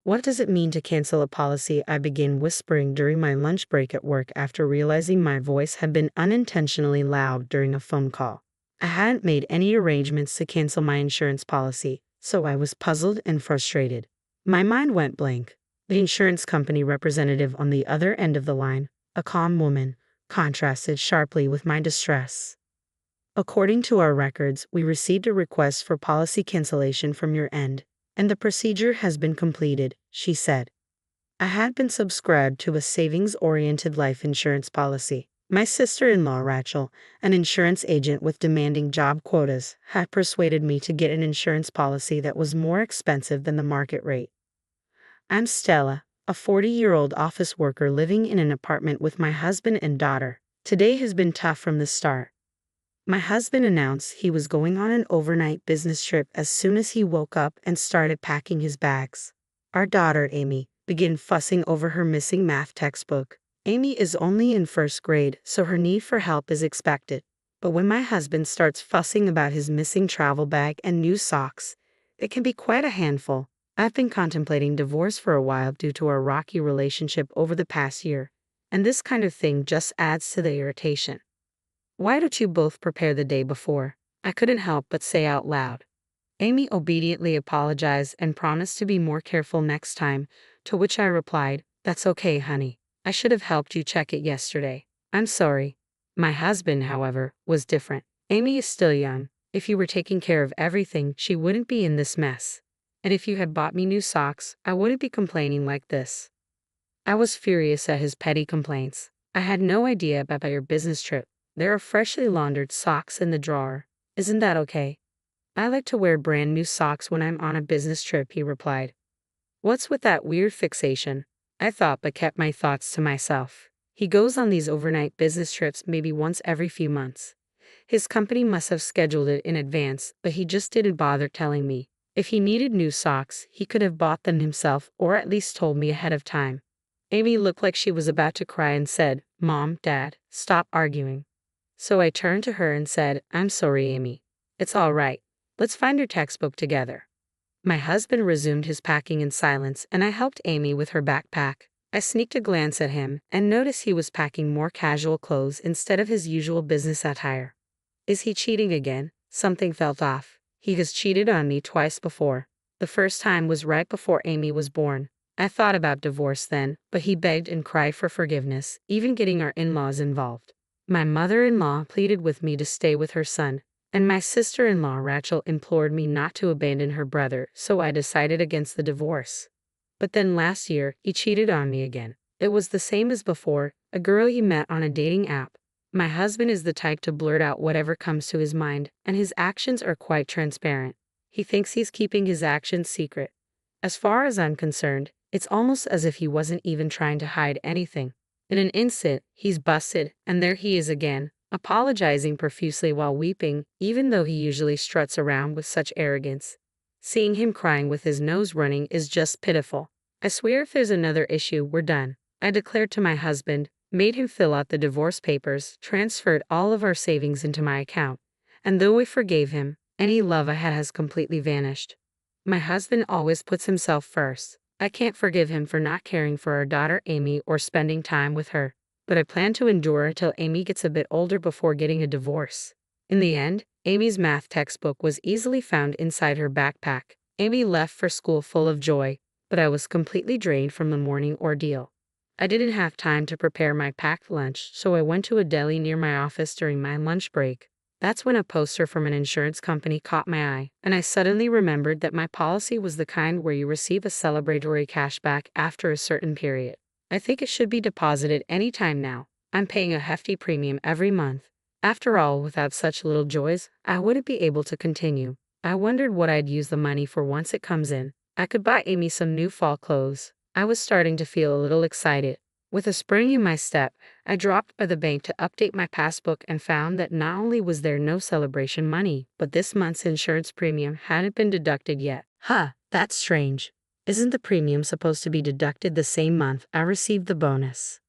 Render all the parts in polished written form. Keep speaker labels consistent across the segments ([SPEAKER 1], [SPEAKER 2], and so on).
[SPEAKER 1] What does it mean to cancel a policy? I began whispering during my lunch break at work after realizing my voice had been unintentionally loud during a phone call. I hadn't made any arrangements to cancel my insurance policy, so I was puzzled and frustrated. My mind went blank. The insurance company representative on the other end of the line, a calm woman, contrasted sharply with my distress. According to our records, we received a request for policy cancellation from your end, and the procedure has been completed, she said. I had been subscribed to a savings-oriented life insurance policy. My sister-in-law, Rachel, an insurance agent with demanding job quotas, had persuaded me to get an insurance policy that was more expensive than the market rate. I'm Stella, a 40-year-old office worker living in an apartment with my husband and daughter. Today has been tough from the start. My husband announced he was going on an overnight business trip as soon as he woke up and started packing his bags. Our daughter, Amy, began fussing over her missing math textbook. Amy is only in first grade, so her need for help is expected. But when my husband starts fussing about his missing travel bag and new socks, it can be quite a handful. I've been contemplating divorce for a while due to our rocky relationship over the past year, and this kind of thing just adds to the irritation. Why don't you both prepare the day before? I couldn't help but say out loud. Amy obediently apologized and promised to be more careful next time, to which I replied, "That's okay, honey. I should have helped you check it yesterday. I'm sorry." My husband, however, was different. Amy is still young. If you were taking care of everything, she wouldn't be in this mess. And if you had bought me new socks, I wouldn't be complaining like this. I was furious at his petty complaints. I had no idea about your business trip. There are freshly laundered socks in the drawer. Isn't that okay? I like to wear brand new socks when I'm on a business trip, he replied. What's with that weird fixation? I thought but kept my thoughts to myself. He goes on these overnight business trips maybe once every few months. His company must have scheduled it in advance, but he just didn't bother telling me. If he needed new socks, he could have bought them himself or at least told me ahead of time. Amy looked like she was about to cry and said, "Mom, Dad, stop arguing." So I turned to her and said, "I'm sorry, Amy. It's all right. Let's find your textbook together." My husband resumed his packing in silence, and I helped Amy with her backpack. I sneaked a glance at him and noticed he was packing more casual clothes instead of his usual business attire. Is he cheating again? Something felt off. He has cheated on me twice before. The first time was right before Amy was born. I thought about divorce then, but he begged and cried for forgiveness, even getting our in-laws involved. My mother-in-law pleaded with me to stay with her son, and my sister-in-law Rachel implored me not to abandon her brother, so I decided against the divorce. But then last year, he cheated on me again. It was the same as before, a girl he met on a dating app. My husband is the type to blurt out whatever comes to his mind, and his actions are quite transparent. He thinks he's keeping his actions secret. As far as I'm concerned, it's almost as if he wasn't even trying to hide anything. In an instant, he's busted, and there he is again, apologizing profusely while weeping, even though he usually struts around with such arrogance. Seeing him crying with his nose running is just pitiful. I swear if there's another issue, we're done. I declared to my husband, made him fill out the divorce papers, transferred all of our savings into my account, and though I forgave him, any love I had has completely vanished. My husband always puts himself first. I can't forgive him for not caring for our daughter Amy or spending time with her, but I plan to endure until Amy gets a bit older before getting a divorce. In the end, Amy's math textbook was easily found inside her backpack. Amy left for school full of joy, but I was completely drained from the morning ordeal. I didn't have time to prepare my packed lunch, so I went to a deli near my office during my lunch break. That's when a poster from an insurance company caught my eye, and I suddenly remembered that my policy was the kind where you receive a celebratory cashback after a certain period. I think it should be deposited any time now. I'm paying a hefty premium every month. After all, without such little joys, I wouldn't be able to continue. I wondered what I'd use the money for once it comes in. I could buy Amy some new fall clothes. I was starting to feel a little excited. With a spring in my step, I dropped by the bank to update my passbook and found that not only was there no celebration money, but this month's insurance premium hadn't been deducted yet. That's strange. Isn't the premium supposed to be deducted the same month I received the bonus?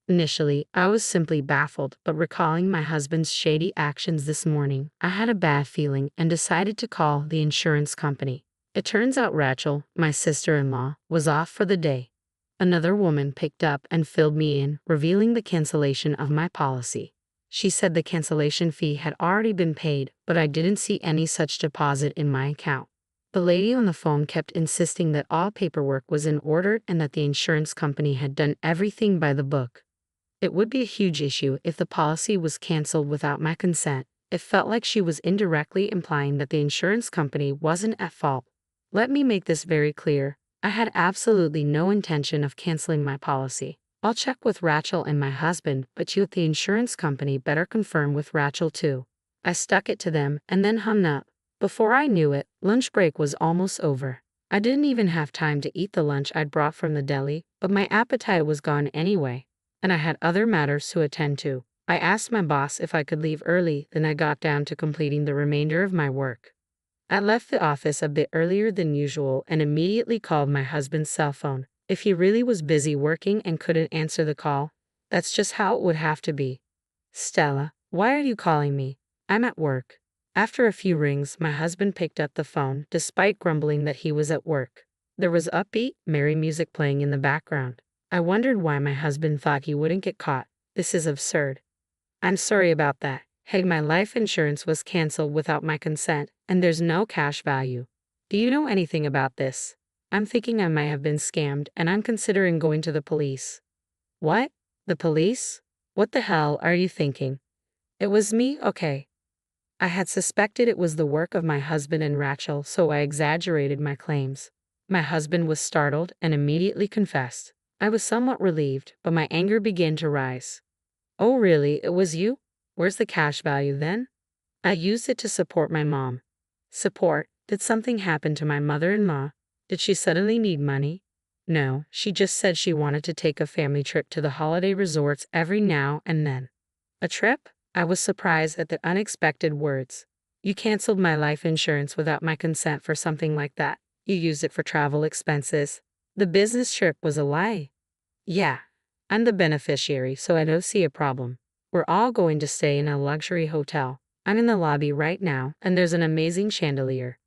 [SPEAKER 1] Initially, I was simply baffled, but recalling my husband's shady actions this morning, I had a bad feeling and decided to call the insurance company. It turns out Rachel, my sister-in-law, was off for the day. Another woman picked up and filled me in, revealing the cancellation of my policy. She said the cancellation fee had already been paid, but I didn't see any such deposit in my account. The lady on the phone kept insisting that all paperwork was in order and that the insurance company had done everything by the book. It would be a huge issue if the policy was canceled without my consent. It felt like she was indirectly implying that the insurance company wasn't at fault. Let me make this very clear. I had absolutely no intention of canceling my policy. I'll check with Rachel and my husband, but you at the insurance company better confirm with Rachel too. I stuck it to them and then hung up. Before I knew it, lunch break was almost over. I didn't even have time to eat the lunch I'd brought from the deli, but my appetite was gone anyway, and I had other matters to attend to. I asked my boss if I could leave early, then I got down to completing the remainder of my work. I left the office a bit earlier than usual and immediately called my husband's cell phone. If he really was busy working and couldn't answer the call, that's just how it would have to be. Stella, why are you calling me? I'm at work. After a few rings, my husband picked up the phone, despite grumbling that he was at work. There was upbeat, merry music playing in the background. I wondered why my husband thought he wouldn't get caught. This is absurd. I'm sorry about that. Hey, my life insurance was canceled without my consent, and there's no cash value. Do you know anything about this? I'm thinking I might have been scammed, and I'm considering going to the police. What? The police? What the hell are you thinking? It was me, okay. I had suspected it was the work of my husband and Rachel, so I exaggerated my claims. My husband was startled and immediately confessed. I was somewhat relieved, but my anger began to rise. Oh really, it was you? Where's the cash value then? I used it to support my mom. Support? Did something happen to my mother-in-law? Did she suddenly need money? No, she just said she wanted to take a family trip to the holiday resorts every now and then. A trip? I was surprised at the unexpected words. You canceled my life insurance without my consent for something like that. You used it for travel expenses. The business trip was a lie. Yeah, I'm the beneficiary, so I don't see a problem. We're all going to stay in a luxury hotel. I'm in the lobby right now, and there's an amazing chandelier.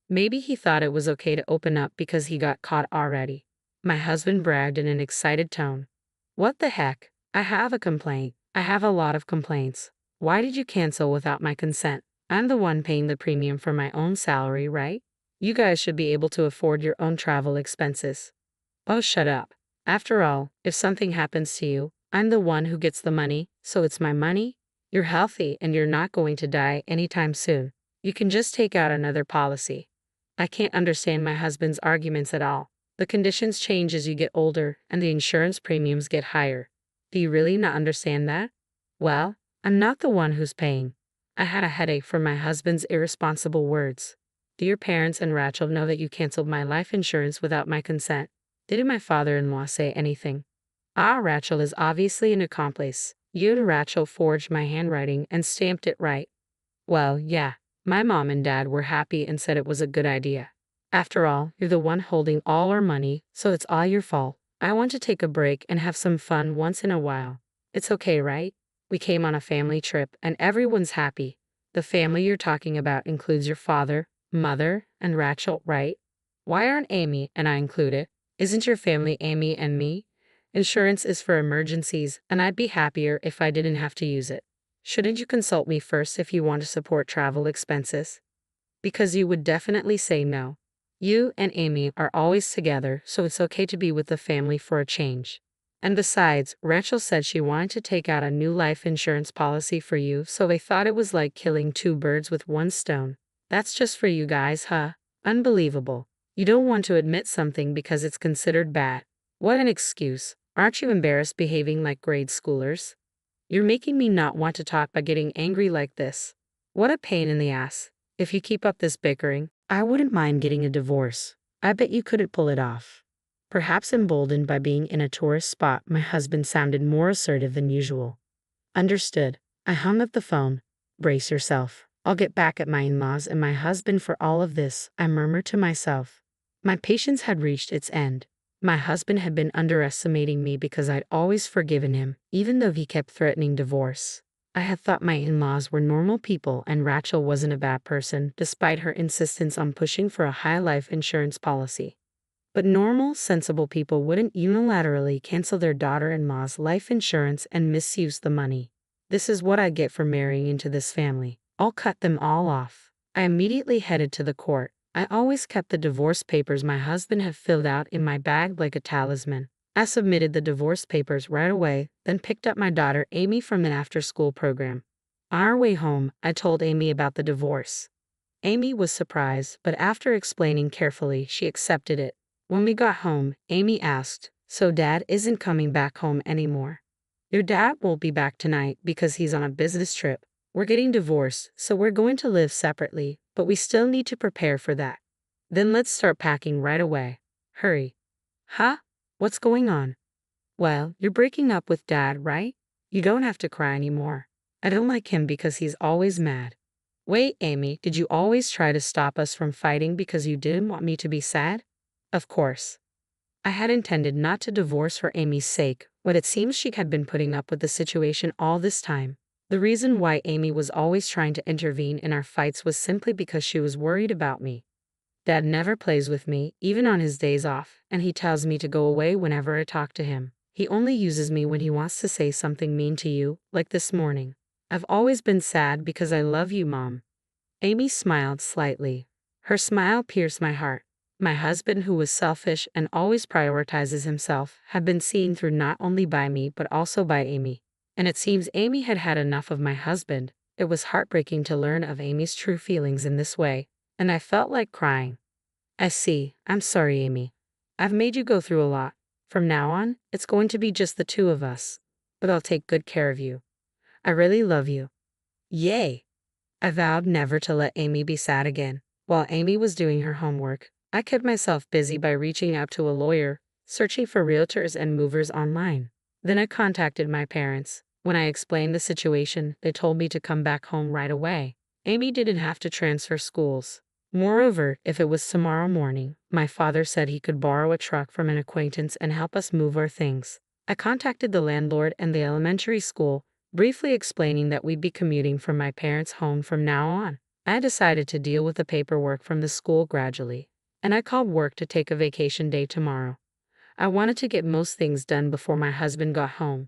[SPEAKER 1] Maybe he thought it was okay to open up because he got caught already. My husband bragged in an excited tone. What the heck? I have a complaint. I have a lot of complaints. Why did you cancel without my consent? I'm the one paying the premium for my own salary, right? You guys should be able to afford your own travel expenses. Oh, shut up. After all, if something happens to you, I'm the one who gets the money, so it's my money. You're healthy and you're not going to die anytime soon. You can just take out another policy. I can't understand my husband's arguments at all. The conditions change as you get older and the insurance premiums get higher. Do you really not understand that? Well, I'm not the one who's paying. I had a headache from my husband's irresponsible words. Do your parents and Rachel know that you canceled my life insurance without my consent? Didn't my father-in-law say anything? Rachel is obviously an accomplice. You and Rachel forged my handwriting and stamped it right. Well, yeah, my mom and dad were happy and said it was a good idea. After all, you're the one holding all our money, so it's all your fault. I want to take a break and have some fun once in a while. It's okay, right? We came on a family trip and everyone's happy. The family you're talking about includes your father, mother, and Rachel, right? Why aren't Amy and I included? Isn't your family Amy and me? Insurance is for emergencies, and I'd be happier if I didn't have to use it. Shouldn't you consult me first if you want to support travel expenses? Because you would definitely say no. You and Amy are always together, so it's okay to be with the family for a change. And besides, Rachel said she wanted to take out a new life insurance policy for you, so they thought it was like killing two birds with one stone. That's just for you guys, huh? Unbelievable. You don't want to admit something because it's considered bad. What an excuse. Aren't you embarrassed behaving like grade schoolers? You're making me not want to talk by getting angry like this. What a pain in the ass. If you keep up this bickering, I wouldn't mind getting a divorce. I bet you couldn't pull it off. Perhaps emboldened by being in a tourist spot, my husband sounded more assertive than usual. Understood. I hung up the phone. Brace yourself. I'll get back at my in-laws and my husband for all of this, I murmured to myself. My patience had reached its end. My husband had been underestimating me because I'd always forgiven him, even though he kept threatening divorce. I had thought my in-laws were normal people and Rachel wasn't a bad person, despite her insistence on pushing for a high life insurance policy. But normal, sensible people wouldn't unilaterally cancel their daughter-in-law's life insurance and misuse the money. This is what I get for marrying into this family. I'll cut them all off. I immediately headed to the court. I always kept the divorce papers my husband had filled out in my bag like a talisman. I submitted the divorce papers right away, then picked up my daughter Amy from an after-school program. On our way home, I told Amy about the divorce. Amy was surprised, but after explaining carefully, she accepted it. When we got home, Amy asked, "So Dad isn't coming back home anymore?" "Your dad won't be back tonight because he's on a business trip. We're getting divorced, so we're going to live separately, but we still need to prepare for that. Then let's start packing right away. Hurry." "Huh? What's going on?" "Well, you're breaking up with Dad, right? You don't have to cry anymore. I don't like him because he's always mad." "Wait, Amy, did you always try to stop us from fighting because you didn't want me to be sad?" "Of course. I had intended not to divorce for Amy's sake, but it seems she had been putting up with the situation all this time. The reason why Amy was always trying to intervene in our fights was simply because she was worried about me. Dad never plays with me, even on his days off, and he tells me to go away whenever I talk to him. He only uses me when he wants to say something mean to you, like this morning. I've always been sad because I love you, Mom." Amy smiled slightly. Her smile pierced my heart. My husband, who was selfish and always prioritizes himself, had been seen through not only by me but also by Amy. And it seems Amy had had enough of my husband. It was heartbreaking to learn of Amy's true feelings in this way, and I felt like crying. "I see. I'm sorry, Amy. I've made you go through a lot. From now on, it's going to be just the two of us. But I'll take good care of you. I really love you." Yay! I vowed never to let Amy be sad again. While Amy was doing her homework, I kept myself busy by reaching out to a lawyer, searching for realtors and movers online. Then I contacted my parents. When I explained the situation, they told me to come back home right away. Amy didn't have to transfer schools. Moreover, if it was tomorrow morning, my father said he could borrow a truck from an acquaintance and help us move our things. I contacted the landlord and the elementary school, briefly explaining that we'd be commuting from my parents' home from now on. I decided to deal with the paperwork from the school gradually, and I called work to take a vacation day tomorrow. I wanted to get most things done before my husband got home.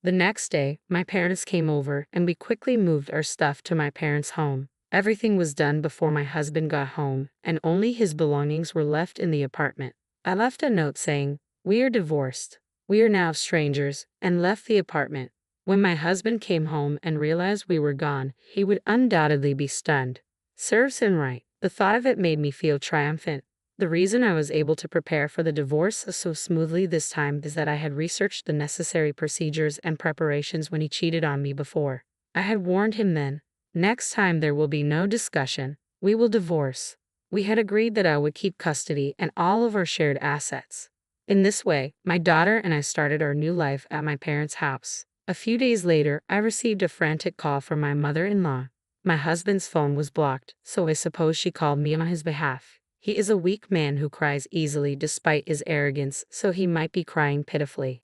[SPEAKER 1] The next day, my parents came over and we quickly moved our stuff to my parents' home. Everything was done before my husband got home, and only his belongings were left in the apartment. I left a note saying, "We are divorced. We are now strangers," and left the apartment. When my husband came home and realized we were gone, he would undoubtedly be stunned. Serves him right. The thought of it made me feel triumphant. The reason I was able to prepare for the divorce so smoothly this time is that I had researched the necessary procedures and preparations when he cheated on me before. I had warned him then. Next time there will be no discussion. We will divorce. We had agreed that I would keep custody and all of our shared assets. In this way, my daughter and I started our new life at my parents' house. A few days later, I received a frantic call from my mother-in-law. My husband's phone was blocked, so I suppose she called me on his behalf. He is a weak man who cries easily despite his arrogance, so he might be crying pitifully.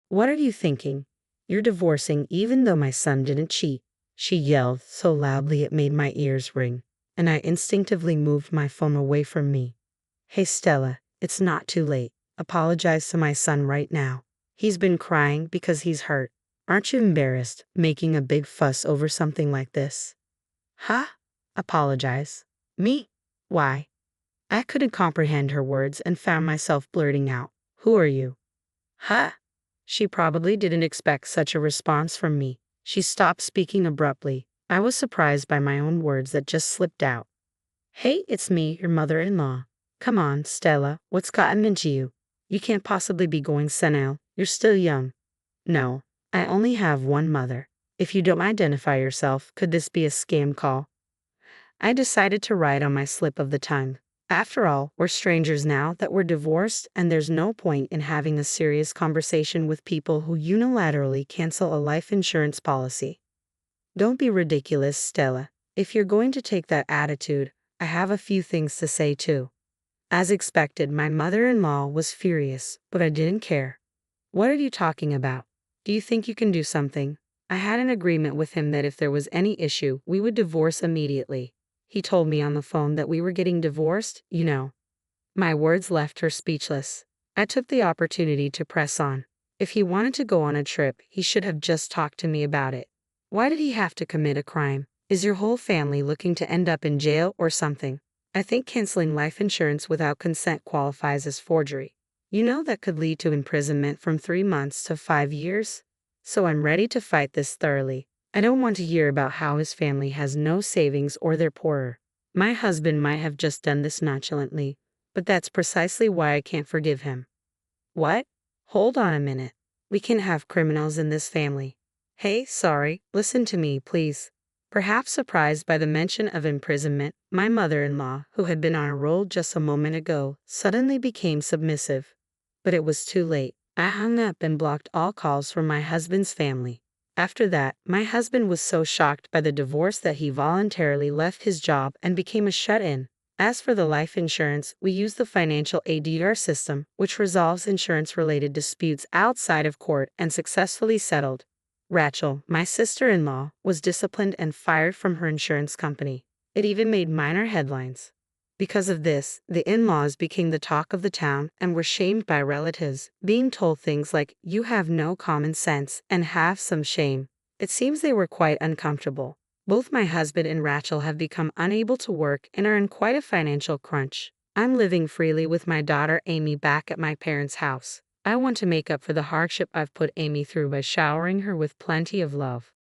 [SPEAKER 1] "What are you thinking? You're divorcing even though my son didn't cheat," she yelled so loudly it made my ears ring, and I instinctively moved my phone away from me. "Hey Stella, it's not too late. Apologize to my son right now. He's been crying because he's hurt. Aren't you embarrassed, making a big fuss over something like this?" "Huh? Apologize? Me? Why?" I couldn't comprehend her words and found myself blurting out, "Who are you?" "Huh?" She probably didn't expect such a response from me. She stopped speaking abruptly. I was surprised by my own words that just slipped out. "Hey, it's me, your mother-in-law. Come on, Stella, what's gotten into you? You can't possibly be going senile. You're still young." "No, I only have one mother. If you don't identify yourself, could this be a scam call?" I decided to write on my slip of the tongue. After all, we're strangers now that we're divorced, and there's no point in having a serious conversation with people who unilaterally cancel a life insurance policy. "Don't be ridiculous, Stella. If you're going to take that attitude, I have a few things to say too." As expected, my mother-in-law was furious, but I didn't care. "What are you talking about? Do you think you can do something?" I had an agreement with him that if there was any issue, we would divorce immediately. He told me on the phone that we were getting divorced, you know. My words left her speechless. I took the opportunity to press on. If he wanted to go on a trip, he should have just talked to me about it. Why did he have to commit a crime? Is your whole family looking to end up in jail or something? I think canceling life insurance without consent qualifies as forgery. You know that could lead to imprisonment from 3 months to 5 years? So I'm ready to fight this thoroughly. I don't want to hear about how his family has no savings or they're poorer. My husband might have just done this nonchalantly, but that's precisely why I can't forgive him. What? Hold on a minute. We can have criminals in this family. Hey, sorry, listen to me, please. Perhaps surprised by the mention of imprisonment, my mother-in-law, who had been on a roll just a moment ago, suddenly became submissive. But it was too late. I hung up and blocked all calls from my husband's family. After that, my husband was so shocked by the divorce that he voluntarily left his job and became a shut-in. As for the life insurance, we use the financial ADR system, which resolves insurance-related disputes outside of court and successfully settled. Rachel, my sister-in-law, was disciplined and fired from her insurance company. It even made minor headlines. Because of this, the in-laws became the talk of the town and were shamed by relatives, being told things like, "You have no common sense and have some shame." It seems they were quite uncomfortable. Both my husband and Rachel have become unable to work and are in quite a financial crunch. I'm living freely with my daughter Amy back at my parents' house. I want to make up for the hardship I've put Amy through by showering her with plenty of love.